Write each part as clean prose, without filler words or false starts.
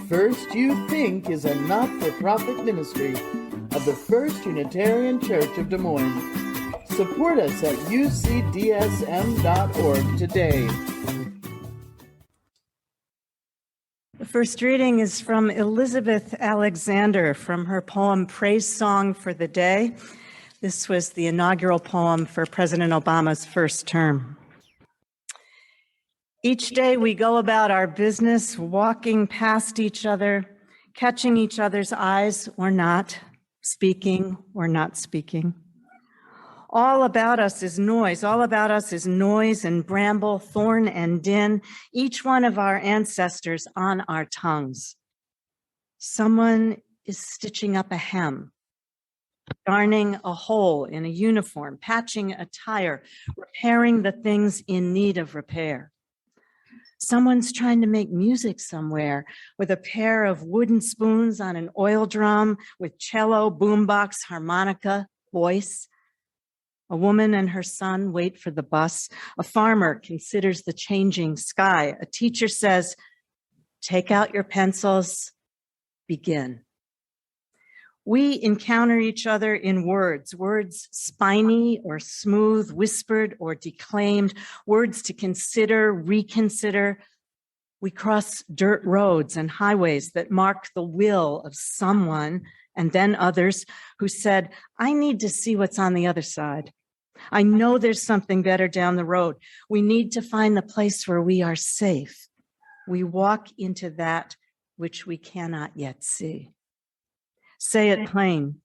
First You Think is a not-for-profit ministry of the First Unitarian Church of Des Moines. Support us at ucdsm.org today. The first reading is from Elizabeth Alexander from her poem Praise Song for the Day. This was the inaugural poem for President Obama's first term. Each day we go about our business, walking past each other, catching each other's eyes or not, speaking or not speaking. All about us is noise. All about us is noise and bramble, thorn and din, each one of our ancestors on our tongues. Someone is stitching up a hem, darning a hole in a uniform, patching a tire, repairing the things in need of repair. Someone's trying to make music somewhere with a pair of wooden spoons on an oil drum with cello, boombox, harmonica, voice. A woman and her son wait for the bus. A farmer considers the changing sky. A teacher says, "Take out your pencils, begin." We encounter each other in words spiny or smooth, whispered or declaimed, words to consider, reconsider. We cross dirt roads and highways that mark the will of someone and then others who said, "I need to see what's on the other side. I know there's something better down the road. We need to find the place where we are safe." We walk into that which we cannot yet see. Say it plain.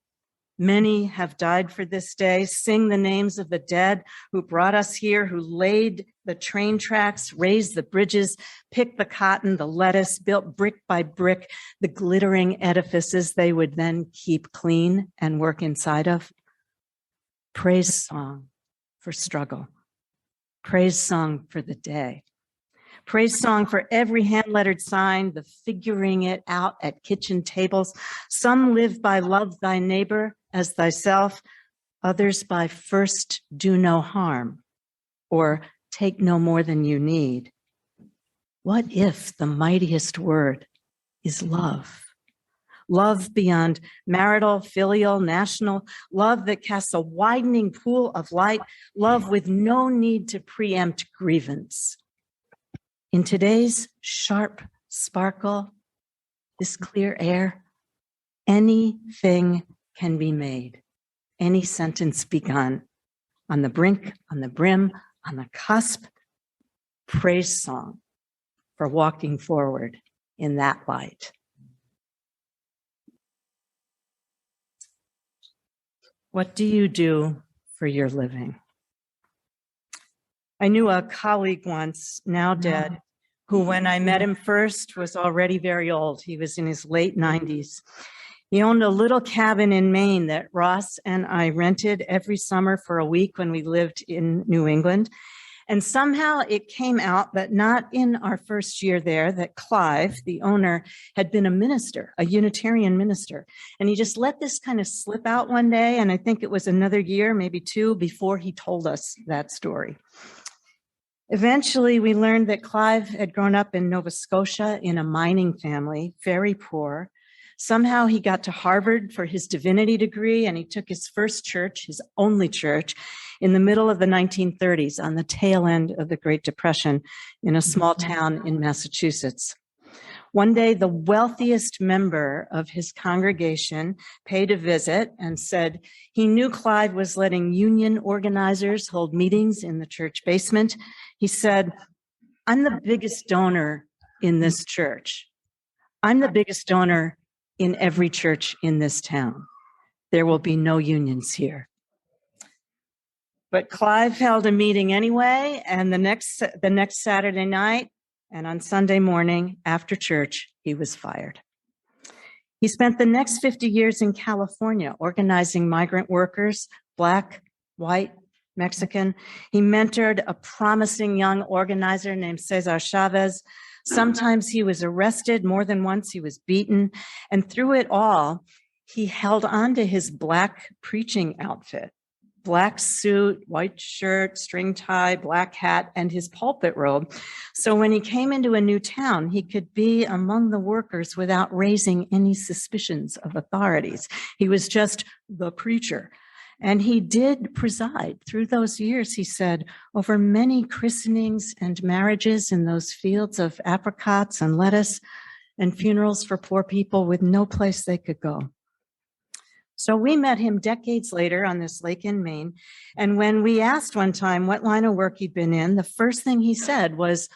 Many have died for this day. Sing the names of the dead who brought us here, who laid the train tracks, raised the bridges, picked the cotton, the lettuce, built brick by brick, the glittering edifices they would then keep clean and work inside of. Praise song for struggle. Praise song for the day. Praise song for every hand-lettered sign, the figuring it out at kitchen tables. Some live by love thy neighbor as thyself, others by first do no harm or take no more than you need. What if the mightiest word is love? Love beyond marital, filial, national, love that casts a widening pool of light, love with no need to preempt grievance. In today's sharp sparkle, this clear air, anything can be made, any sentence begun, on the brink, on the brim, on the cusp. Praise song for walking forward in that light. What do you do for your living? I knew a colleague once, now dead, who when I met him first was already very old. He was in his late 90s. He owned a little cabin in Maine that Ross and I rented every summer for a week when we lived in New England. And somehow it came out that not in our first year there, that Clive, the owner, had been a minister, a Unitarian minister. And he just let this kind of slip out one day. And I think it was another year, maybe two, before he told us that story. Eventually, we learned that Clive had grown up in Nova Scotia in a mining family, very poor. Somehow he got to Harvard for his divinity degree, and he took his first church, his only church, in the middle of the 1930s, on the tail end of the Great Depression, in a small town in Massachusetts. One day, the wealthiest member of his congregation paid a visit and said he knew Clive was letting union organizers hold meetings in the church basement. He said, "I'm the biggest donor in this church. I'm the biggest donor in every church in this town. There will be no unions here." But Clive held a meeting anyway, and the next Saturday night and on Sunday morning after church, he was fired. He spent the next 50 years in California organizing migrant workers, Black, white, Mexican. He mentored a promising young organizer named Cesar Chavez. Sometimes he was arrested, more than once he was beaten. And through it all, he held on to his Black preaching outfit. black suit, white shirt, string tie, black hat, and his pulpit robe. So when he came into a new town, he could be among the workers without raising any suspicions of authorities. He was just the preacher. And he did preside through those years, he said, over many christenings and marriages in those fields of apricots and lettuce and funerals for poor people with no place they could go. So we met him decades later on this lake in Maine. And when we asked one time what line of work he'd been in, the first thing he said was,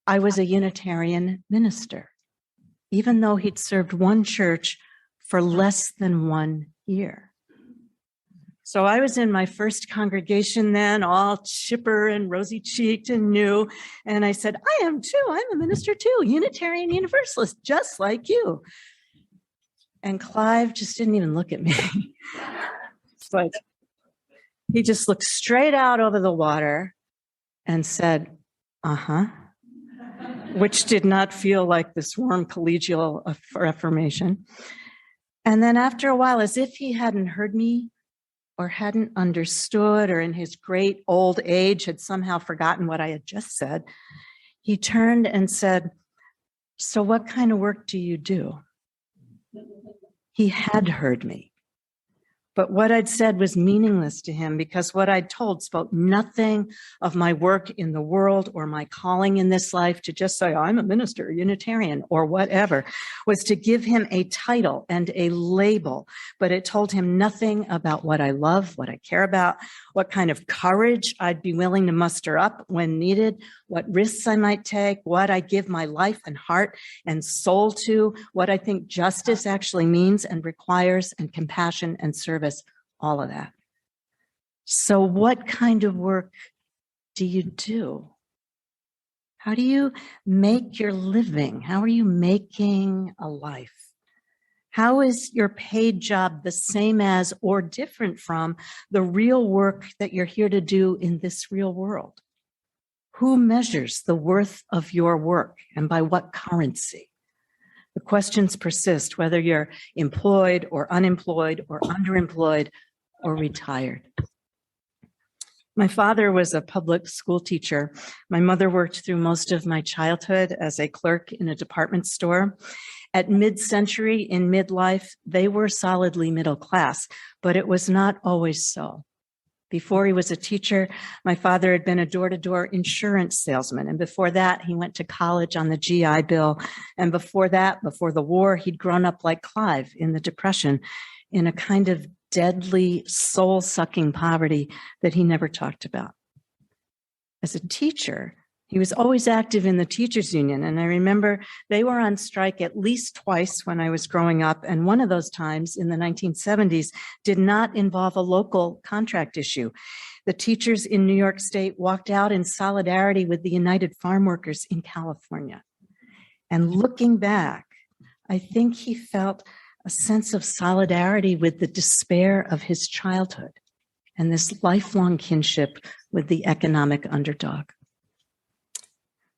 I was a Unitarian minister, even though he'd served one church for less than 1 year. So I was in my first congregation then, all chipper and rosy-cheeked and new. And I said, I am too. I'm a minister too, Unitarian Universalist, just like you. And Clive just didn't even look at me. It's like, he just looked straight out over the water and said, uh-huh, which did not feel like this warm collegial affirmation. And then after a while, as if he hadn't heard me or hadn't understood, or in his great old age had somehow forgotten what I had just said, he turned and said, so what kind of work do you do? He had heard me, but what I'd said was meaningless to him because what I'd told spoke nothing of my work in the world or my calling in this life. To just say, I'm a minister, a Unitarian, or whatever, was to give him a title and a label, but it told him nothing about what I love, what I care about, what kind of courage I'd be willing to muster up when needed, what risks I might take, what I give my life and heart and soul to, what I think justice actually means and requires, and compassion and service, all of that. So what kind of work do you do? How do you make your living? How are you making a life? How is your paid job the same as or different from the real work that you're here to do in this real world? Who measures the worth of your work and by what currency? The questions persist, whether you're employed or unemployed or underemployed or retired. My father was a public school teacher. My mother worked through most of my childhood as a clerk in a department store. At mid-century, in midlife, they were solidly middle class, but it was not always so. Before he was a teacher, my father had been a door-to-door insurance salesman. And before that, he went to college on the GI Bill. And before that, before the war, he'd grown up like Clive in the Depression in a kind of deadly, soul-sucking poverty that he never talked about. As a teacher, he was always active in the teachers union. And I remember they were on strike at least twice when I was growing up. And one of those times in the 1970s did not involve a local contract issue. The teachers in New York State walked out in solidarity with the United Farm Workers in California. And looking back, I think he felt a sense of solidarity with the despair of his childhood and this lifelong kinship with the economic underdog.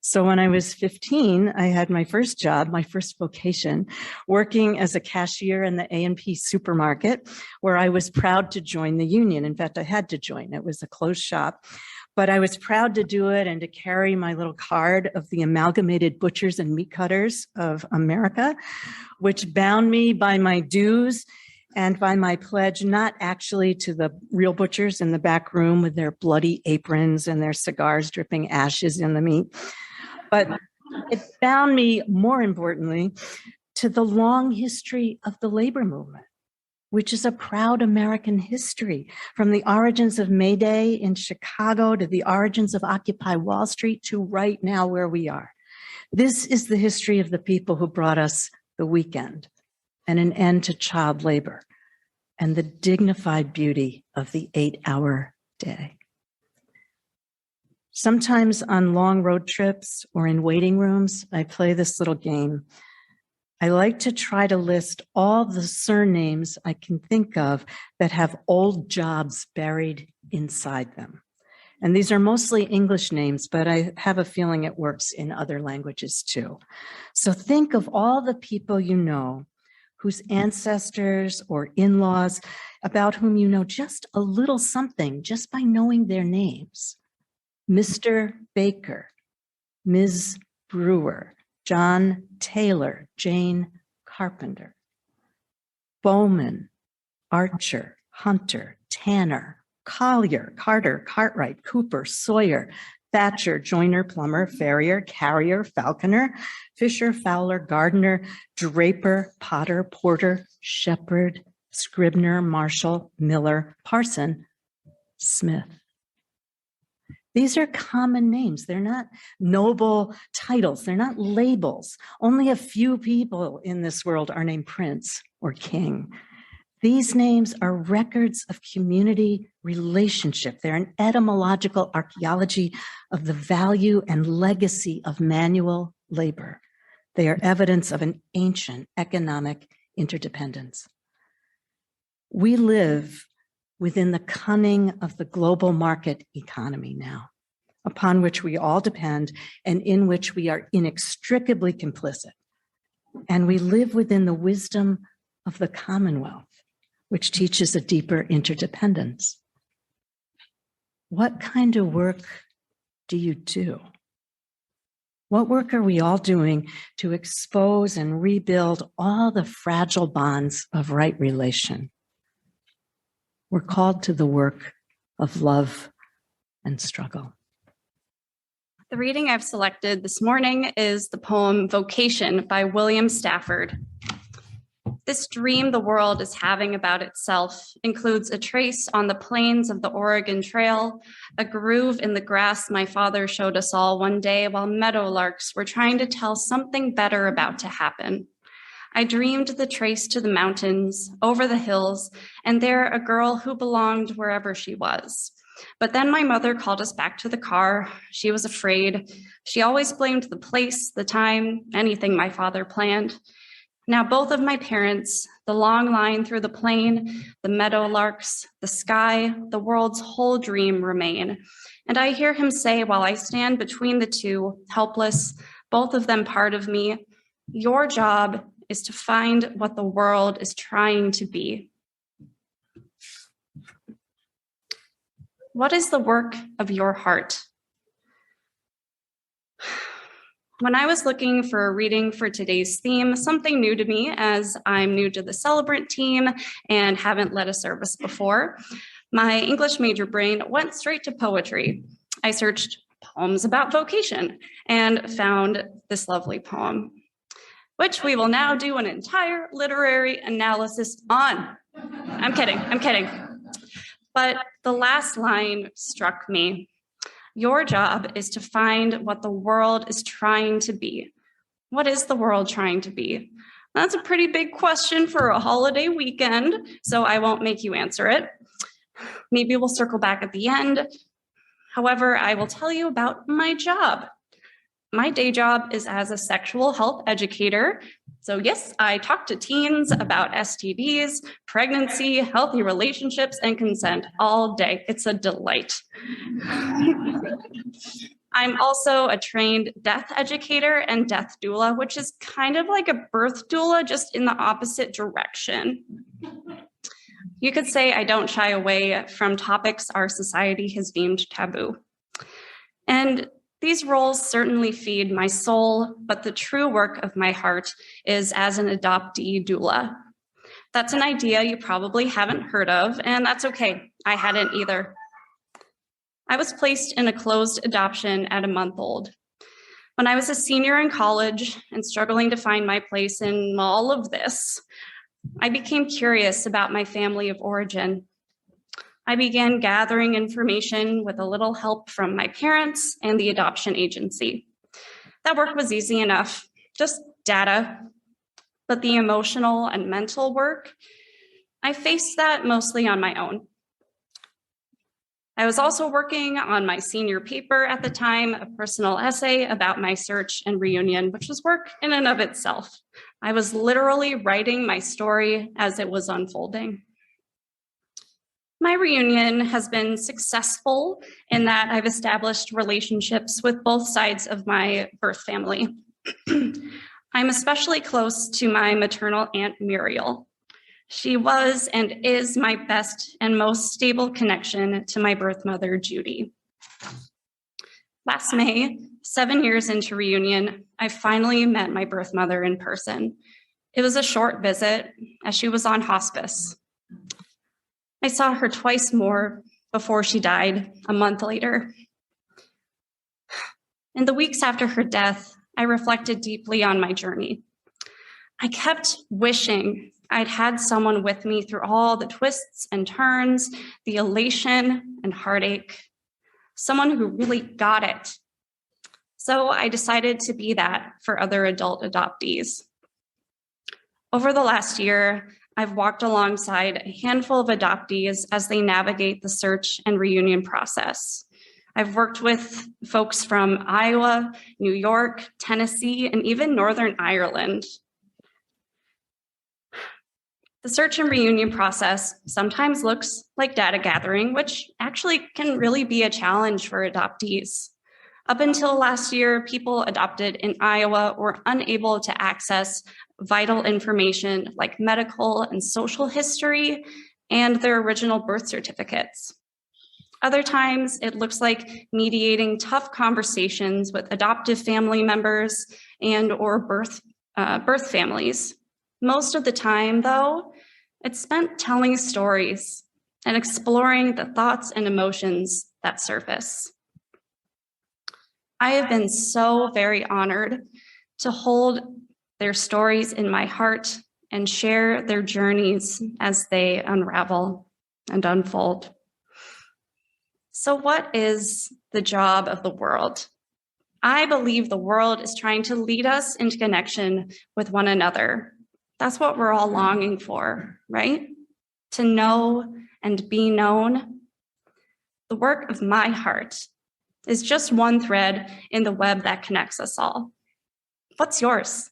So when I was 15, I had my first job, my first vocation, working as a cashier in the A&P supermarket, where I was proud to join the union. In fact, I had to join. It was a closed shop. But I was proud to do it and to carry my little card of the Amalgamated Butchers and Meat Cutters of America, which bound me by my dues and by my pledge, not actually to the real butchers in the back room with their bloody aprons and their cigars dripping ashes in the meat, but it bound me, more importantly, to the long history of the labor movement, which is a proud American history, from the origins of May Day in Chicago to the origins of Occupy Wall Street to right now where we are. This is the history of the people who brought us the weekend and an end to child labor and the dignified beauty of the 8-hour day. Sometimes on long road trips or in waiting rooms, I play this little game. I like to try to list all the surnames I can think of that have old jobs buried inside them. And these are mostly English names, but I have a feeling it works in other languages too. So think of all the people you know whose ancestors or in-laws about whom you know just a little something just by knowing their names. Mr. Baker, Ms. Brewer, John Taylor, Jane Carpenter, Bowman, Archer, Hunter, Tanner, Collier, Carter, Cartwright, Cooper, Sawyer, Thatcher, Joyner, Plummer, Farrier, Carrier, Falconer, Fisher, Fowler, Gardner, Draper, Potter, Porter, Shepherd, Scribner, Marshall, Miller, Parson, Smith. These are common names. They're not noble titles. They're not labels. Only a few people in this world are named Prince or King. These names are records of community relationship. They're an etymological archaeology of the value and legacy of manual labor. They are evidence of an ancient economic interdependence. We live within the cunning of the global market economy now, upon which we all depend and in which we are inextricably complicit. And we live within the wisdom of the Commonwealth, which teaches a deeper interdependence. What kind of work do you do? What work are we all doing to expose and rebuild all the fragile bonds of right relation? We're called to the work of love and struggle. The reading I've selected this morning is the poem Vocation by William Safford. This dream the world is having about itself includes a trace on the plains of the Oregon Trail, a groove in the grass my father showed us all one day while meadowlarks were trying to tell something better about to happen. I dreamed the trace to the mountains, over the hills, and there a girl who belonged wherever she was. But then my mother called us back to the car. She was afraid. She always blamed the place, the time, anything my father planned. Now both of my parents, the long line through the plain, the meadowlarks, the sky, the world's whole dream remain. And I hear him say while I stand between the two, helpless, both of them part of me, your job is to find what the world is trying to be. What is the work of your heart? When I was looking for a reading for today's theme, something new to me as I'm new to the celebrant team and haven't led a service before, my English major brain went straight to poetry. I searched poems about vocation and found this lovely poem, which we will now do an entire literary analysis on. I'm kidding. But the last line struck me. Your job is to find what the world is trying to be. What is the world trying to be? That's a pretty big question for a holiday weekend, so I won't make you answer it. Maybe we'll circle back at the end. However, I will tell you about my job. My day job is as a sexual health educator. So yes, I talk to teens about STDs, pregnancy, healthy relationships, and consent all day. It's a delight. I'm also a trained death educator and death doula, which is kind of like a birth doula, just in the opposite direction. You could say I don't shy away from topics our society has deemed taboo. And these roles certainly feed my soul, but the true work of my heart is as an adoptee doula. That's an idea you probably haven't heard of, and that's okay. I hadn't either. I was placed in a closed adoption at a month old. When I was a senior in college and struggling to find my place in all of this, I became curious about my family of origin. I began gathering information with a little help from my parents and the adoption agency. That work was easy enough, just data. But the emotional and mental work, I faced that mostly on my own. I was also working on my senior paper at the time, a personal essay about my search and reunion, which was work in and of itself. I was literally writing my story as it was unfolding. My reunion has been successful in that I've established relationships with both sides of my birth family. I'm especially close to my maternal Aunt Muriel. She was and is my best and most stable connection to my birth mother, Judy. Last May, 7 years into reunion, I finally met my birth mother in person. It was a short visit as she was on hospice. I saw her twice more before she died a month later. In the weeks after her death, I reflected deeply on my journey. I kept wishing I'd had someone with me through all the twists and turns, the elation and heartache, someone who really got it. So I decided to be that for other adult adoptees. Over the last year, I've walked alongside a handful of adoptees as they navigate the search and reunion process. I've worked with folks from Iowa, New York, Tennessee, and even Northern Ireland. The search and reunion process sometimes looks like data gathering, which actually can really be a challenge for adoptees. Up until last year, people adopted in Iowa were unable to access vital information like medical and social history and their original birth certificates. Other times, it looks like mediating tough conversations with adoptive family members and or birth families. Most of the time, though, it's spent telling stories and exploring the thoughts and emotions that surface. I have been so very honored to hold their stories in my heart and share their journeys as they unravel and unfold. So what is the job of the world? I believe the world is trying to lead us into connection with one another. That's what we're all longing for, right? To know and be known. The work of my heart is just one thread in the web that connects us all. What's yours?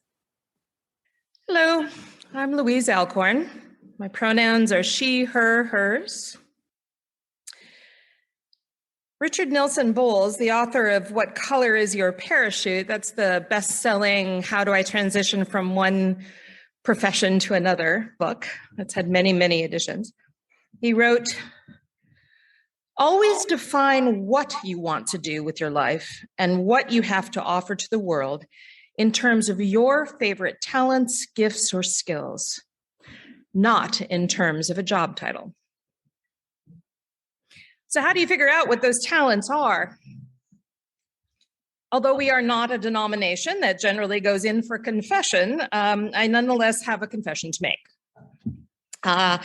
Hello, I'm Louise Alcorn. My pronouns are she, her, hers. Richard Nelson Bowles, the author of What Color is Your Parachute? That's the best-selling How Do I Transition from One Profession to Another book. That's had many, many editions. He wrote, always define what you want to do with your life and what you have to offer to the world in terms of your favorite talents, gifts, or skills, not in terms of a job title. So how do you figure out what those talents are? Although we are not a denomination that generally goes in for confession, I nonetheless have a confession to make. I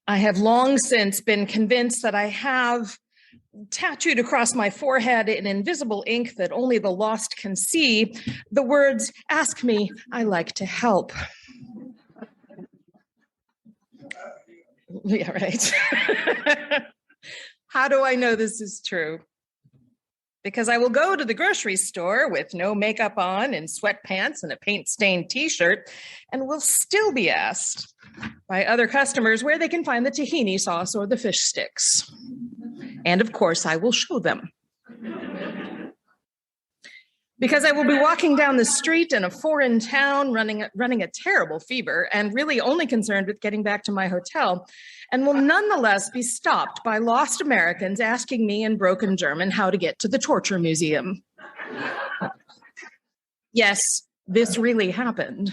have long since been convinced that I have tattooed across my forehead in invisible ink that only the lost can see the words, "Ask me, I like to help." Yeah, right. How do I know this is true? Because I will go to the grocery store with no makeup on and sweatpants and a paint-stained t-shirt and will still be asked by other customers where they can find the tahini sauce or the fish sticks. And of course, I will show them. Because I will be walking down the street in a foreign town running a terrible fever and really only concerned with getting back to my hotel, and will nonetheless be stopped by lost Americans asking me in broken German how to get to the torture museum. Yes, this really happened.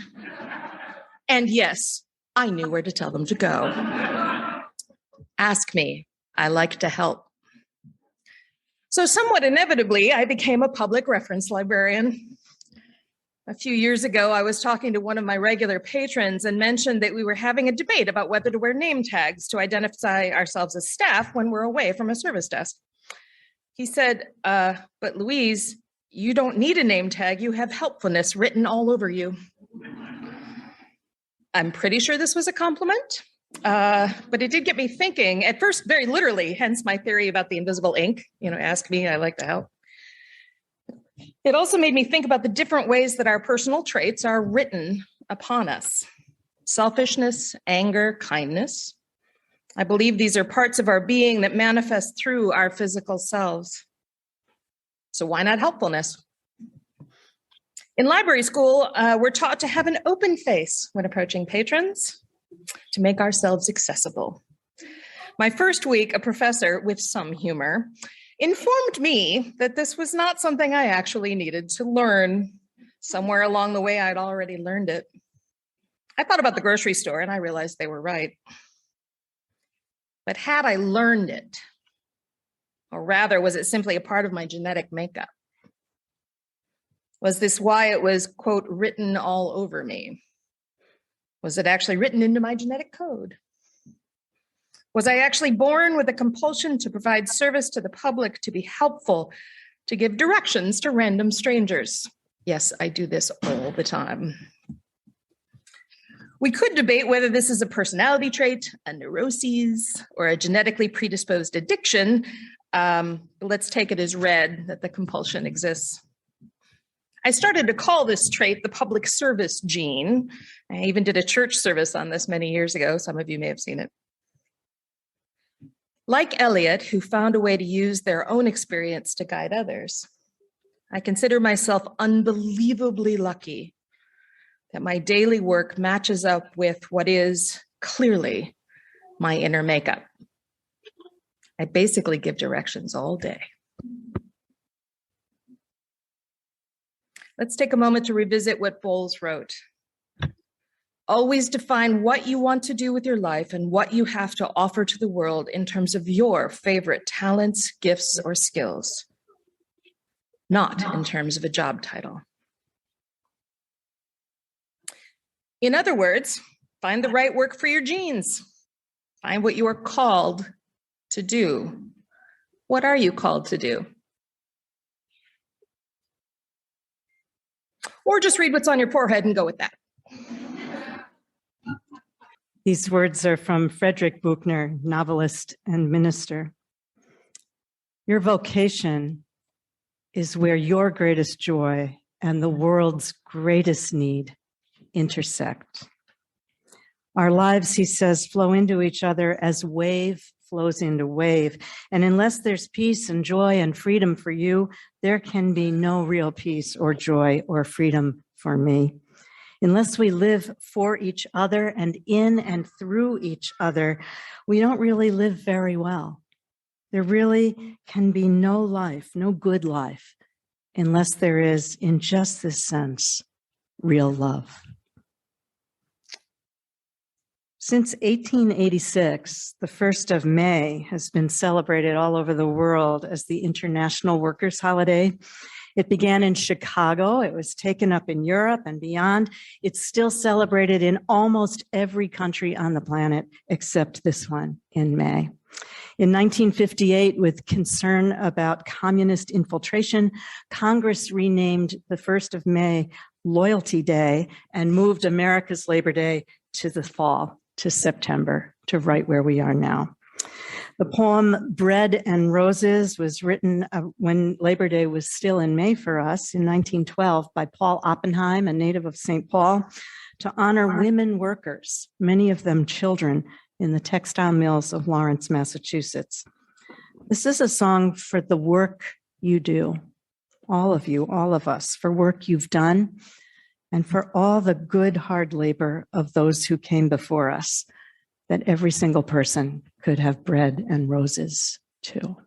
And yes, I knew where to tell them to go. Ask me, I like to help. So somewhat inevitably, I became a public reference librarian. A few years ago, I was talking to one of my regular patrons and mentioned that we were having a debate about whether to wear name tags to identify ourselves as staff when we're away from a service desk. He said, but Louise, you don't need a name tag. You have helpfulness written all over you. I'm pretty sure this was a compliment. But it did get me thinking, at first, very literally, hence my theory about the invisible ink. Ask me, I like to help. It also made me think about the different ways that our personal traits are written upon us. Selfishness, anger, kindness. I believe these are parts of our being that manifest through our physical selves. So why not helpfulness? In library school, we're taught to have an open face when approaching patrons, to make ourselves accessible. My first week, a professor, with some humor, informed me that this was not something I actually needed to learn. Somewhere along the way, I'd already learned it. I thought about the grocery store and I realized they were right. But had I learned it, or rather, was it simply a part of my genetic makeup? Was this why it was, quote, written all over me? Was it actually written into my genetic code? Was I actually born with a compulsion to provide service to the public, to be helpful, to give directions to random strangers? Yes, I do this all the time. We could debate whether this is a personality trait, a neuroses, or a genetically predisposed addiction. But let's take it as read that the compulsion exists. I started to call this trait the public service gene. I even did a church service on this many years ago. Some of you may have seen it. Like Elliot, who found a way to use their own experience to guide others, I consider myself unbelievably lucky that my daily work matches up with what is clearly my inner makeup. I basically give directions all day. Let's take a moment to revisit what Bowles wrote. Always define what you want to do with your life and what you have to offer to the world in terms of your favorite talents, gifts, or skills, not in terms of a job title. In other words, find the right work for your genes. Find what you are called to do. What are you called to do? Or just read what's on your forehead and go with that. These words are from Frederick Buechner, novelist and minister. Your vocation is where your greatest joy and the world's greatest need intersect. Our lives, he says, flow into each other as wave flows into wave. And unless there's peace and joy and freedom for you, there can be no real peace or joy or freedom for me. Unless we live for each other and in and through each other, we don't really live very well. There really can be no life, no good life, unless there is, in just this sense, real love. Since 1886, the 1st of May has been celebrated all over the world as the International Workers' Holiday. It began in Chicago. It was taken up in Europe and beyond. It's still celebrated in almost every country on the planet except this one in May. In 1958, with concern about communist infiltration, Congress renamed the 1st of May Loyalty Day and moved America's Labor Day to the fall, to September, to right where we are now. The poem Bread and Roses was written when Labor Day was still in May for us in 1912 by Paul Oppenheim, a native of St. Paul, to honor women workers, many of them children, in the textile mills of Lawrence, Massachusetts. This is a song for the work you do, all of you, all of us, for work you've done, and for all the good, hard labor of those who came before us, that every single person could have bread and roses too.